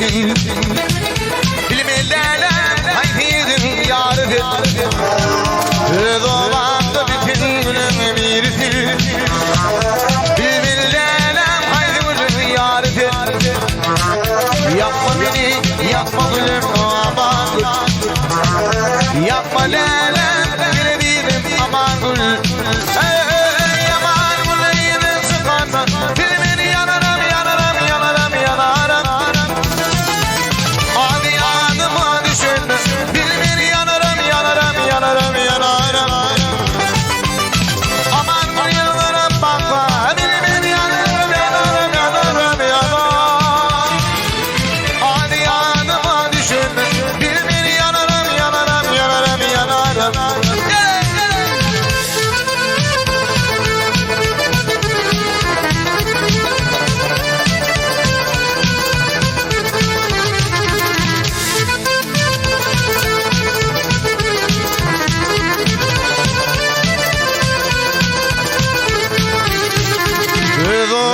birisin. Bilmelerle haydiydin yarıdır. Doğmakta bütün günüm birisin. Bilmelerle haydiydin yarıdır. Yapma beni, yapma gülüm aman gül. Yapma lelem, bilebilirim aman gül. Aman gül yine sıkanma. Filmini yanarım, yanarım, yanarım, yanarım. Hadi yanıma düşün. Filmini yanarım, yanarım, yanarım, yanarım. Aman gül yanarım bakma. Filmini yanarım, yanarım, yanarım, yanarım. Hadi yanıma düşün. Filmini yanarım, yanarım, yanarım, yanarım.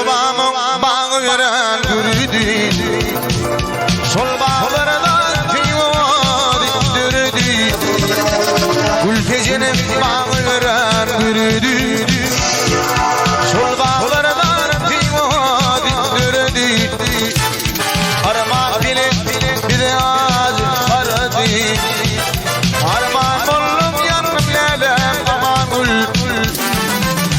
Babamın bağı veren gürüdü. Sol bağlarına teyva diktirdi. Gülfecinin bağı veren gürüdü. Sol bağlarına teyva diktirdi. Arma bile bir de ağacı aradı. Arma bollum yanım lelem aman gül.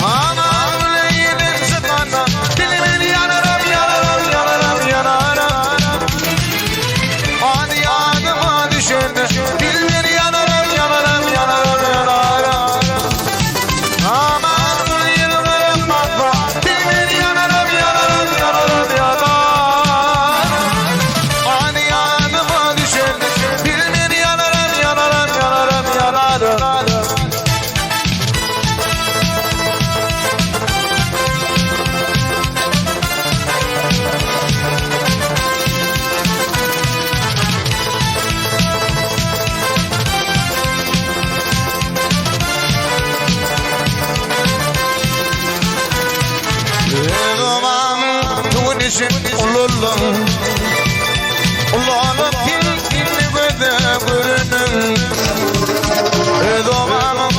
Aman gül yedin sıkana. Dilimini yanarım, yanarım, yanarım, yanarım. Hadi yanıma düşün. Dilimini yanarım, yanarım, yanarım, yanarım. Aman gül yanarım bakma. Dilimini yanarım, yanarım, yanarım, yanarım. Hadi yanıma düşün. Dilimini yanarım, yanarım, yanarım, yanarım. Işın ululum Ulanım tilkini göde görünüm Doğamam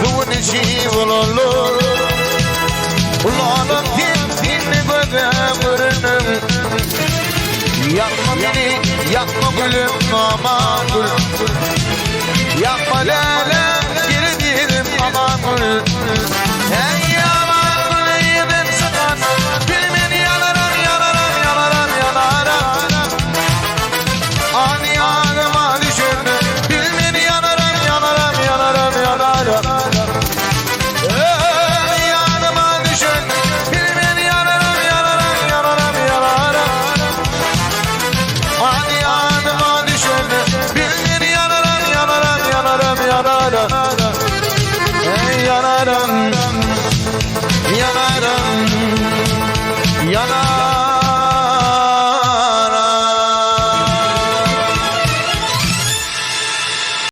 Doğun işi ululum Ulanım tilkini göde görünüm Yakma beni, yakma gülüm aman gül Yakma lelem geri değilim aman gül